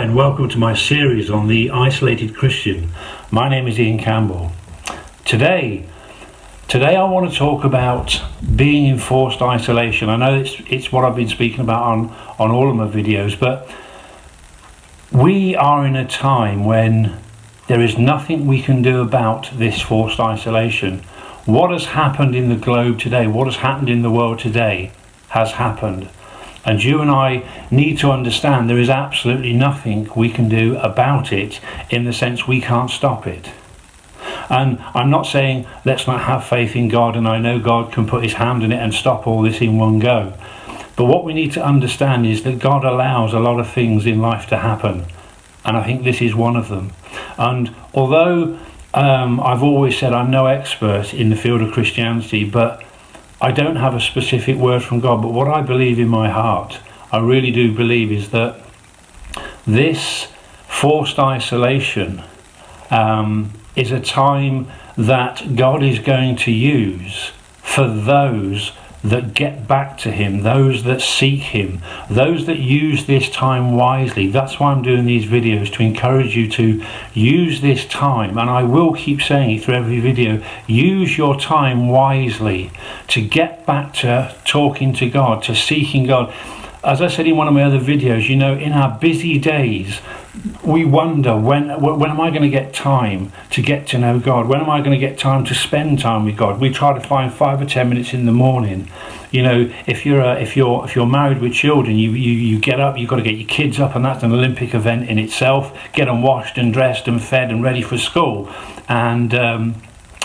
and welcome to my series on the isolated Christian. My name is Ian Campbell. Today I want to talk about being in forced isolation. I know it's what I've been speaking about on all of my videos, but we are in a time when there is nothing we can do about this forced isolation. What has happened in the globe today, what has happened in the world today, has happened. And you and I need to understand there is absolutely nothing we can do about it, in the sense we can't stop it. And I'm not saying let's not have faith in God, and I know God can put his hand in it and stop all this in one go. But what we need to understand is that God allows a lot of things in life to happen. And I think this is one of them. And although I've always said I'm no expert in the field of Christianity, but I don't have a specific word from God, but what I believe in my heart, I really do believe, is that this forced isolation is a time that God is going to use for those that get back to him, those that seek him, those that use this time wisely. That's why I'm doing these videos, to encourage you to use this time, and I will keep saying it through every video. Use your time wisely to get back to talking to God, to seeking God. As I said in one of my other videos, you know, in our busy days, we wonder, when am I going to get time to get to know God? When am I going to get time to spend time with God? We try to find 5 or 10 minutes in the morning. You know, if you're married with children, you get up, you've got to get your kids up, and that's an Olympic event in itself. Get them washed and dressed and fed and ready for school, and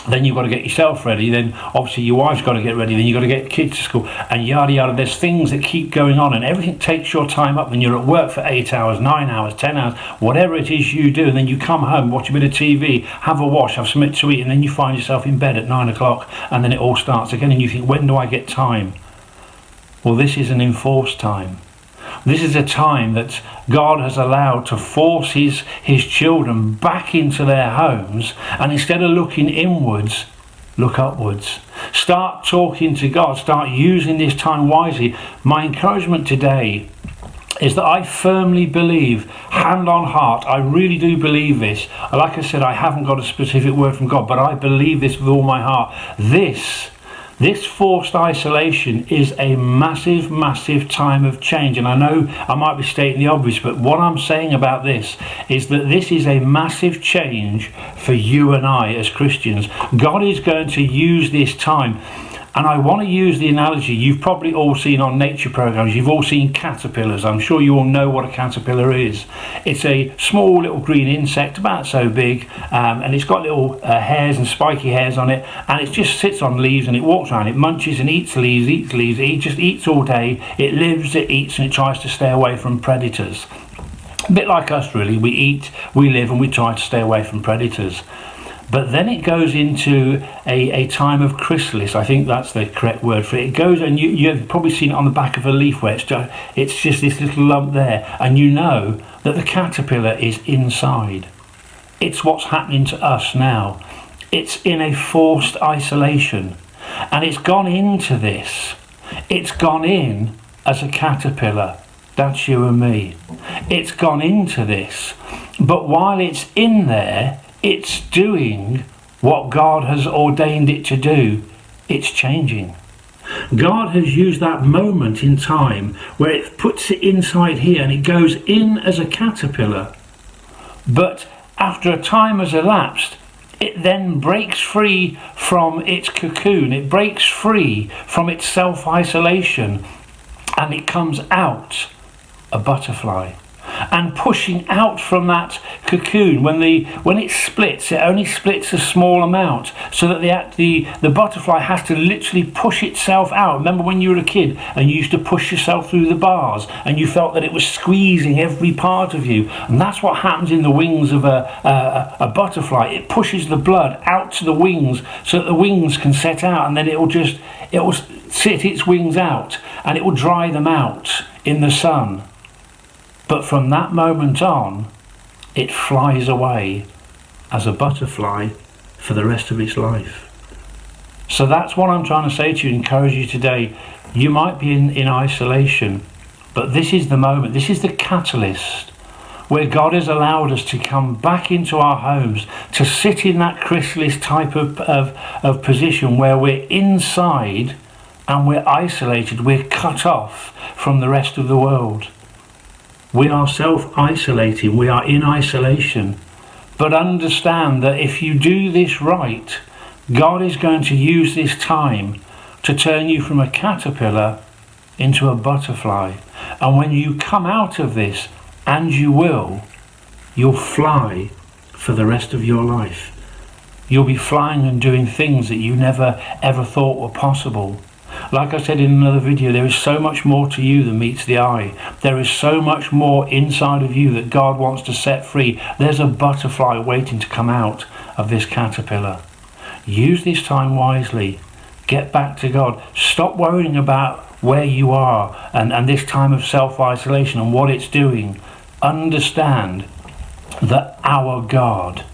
then you've got to get yourself ready. Then obviously your wife's got to get ready. Then you've got to get the kids to school, and yada yada. There's things that keep going on, and everything takes your time up. When you're at work for 8 hours, 9 hours, 10 hours, whatever it is you do, and then you come home, watch a bit of TV, have a wash, have something to eat, and then you find yourself in bed at 9 o'clock, and then it all starts again, and you think, when do I get time? Well, this is an enforced time. This is a time that God has allowed to force his children back into their homes, and instead of looking inwards, look upwards. Start talking to God, start using this time wisely. My encouragement today is that I firmly believe, hand on heart, I really do believe this. Like I said, I haven't got a specific word from God, but I believe this with all my heart. This forced isolation is a massive time of change. And I know I might be stating the obvious, but what I'm saying about this is that this is a massive change for you and I as Christians. God is going to use this time. And I want to use the analogy you've probably all seen on nature programs. You've all seen caterpillars. I'm sure you all know what a caterpillar is. It's a small little green insect, about so big, and it's got little hairs and spiky hairs on it, and it just sits on leaves and it walks around. It munches and eats leaves. It just eats all day. It lives, it eats, and it tries to stay away from predators. A bit like us, really. We eat, we live, and we try to stay away from predators. But then it goes into a time of chrysalis. I think that's the correct word for it. It goes, and you've probably seen it on the back of a leaf, where it's just this little lump there, and you know that the caterpillar is inside. It's what's happening to us now. It's in a forced isolation, and it's gone into this. It's gone in as a caterpillar. That's you and me. It's gone into this, but while it's in there, it's doing what God has ordained it to do. It's changing. God has used that moment in time where it puts it inside here, and it goes in as a caterpillar. But after a time has elapsed, it then breaks free from its cocoon. It breaks free from its self-isolation, and it comes out a butterfly. And pushing out from that cocoon, when it splits, it only splits a small amount, so that the butterfly has to literally push itself out. Remember when you were a kid and you used to push yourself through the bars, and you felt that it was squeezing every part of you? And that's what happens in the wings of a butterfly. It pushes the blood out to the wings, so that the wings can set out, and then it will sit its wings out, and it will dry them out in the sun. But from that moment on, it flies away as a butterfly for the rest of its life. So that's what I'm trying to say to you, encourage you today. You might be in isolation, but this is the moment, this is the catalyst where God has allowed us to come back into our homes, to sit in that chrysalis type of position where we're inside and we're isolated, we're cut off from the rest of the world. We are self-isolating, we are in isolation. But understand that if you do this right, God is going to use this time to turn you from a caterpillar into a butterfly. And when you come out of this, and you will, you'll fly for the rest of your life. You'll be flying and doing things that you never ever thought were possible. Like I said in another video, there is so much more to you than meets the eye. There is so much more inside of you that God wants to set free. There's a butterfly waiting to come out of this caterpillar. Use this time wisely. Get back to God. Stop worrying about where you are and this time of self-isolation and what it's doing. Understand that our God,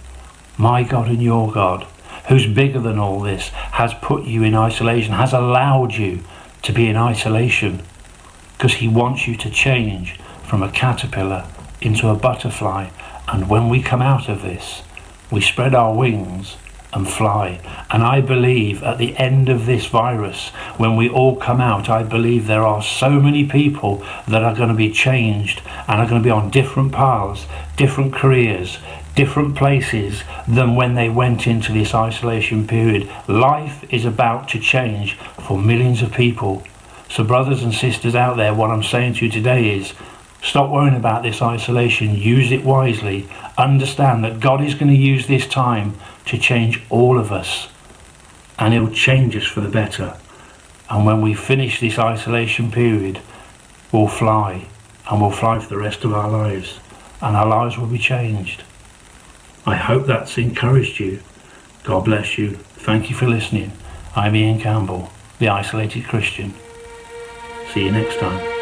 my God and your God, who's bigger than all this, has put you in isolation, has allowed you to be in isolation, because he wants you to change from a caterpillar into a butterfly. And when we come out of this, we spread our wings and fly. And I believe at the end of this virus, when we all come out, I believe there are so many people that are going to be changed and are going to be on different paths, different careers, different places than when they went into this isolation period. Life is about to change for millions of people. So brothers and sisters out there, what I'm saying to you today is, stop worrying about this isolation. Use it wisely. Understand that God is going to use this time to change all of us, and he'll change us for the better. And when we finish this isolation period, we'll fly, and we'll fly for the rest of our lives, and our lives will be changed. I hope that's encouraged you. God bless you. Thank you for listening. I'm Ian Campbell, the Isolated Christian. See you next time.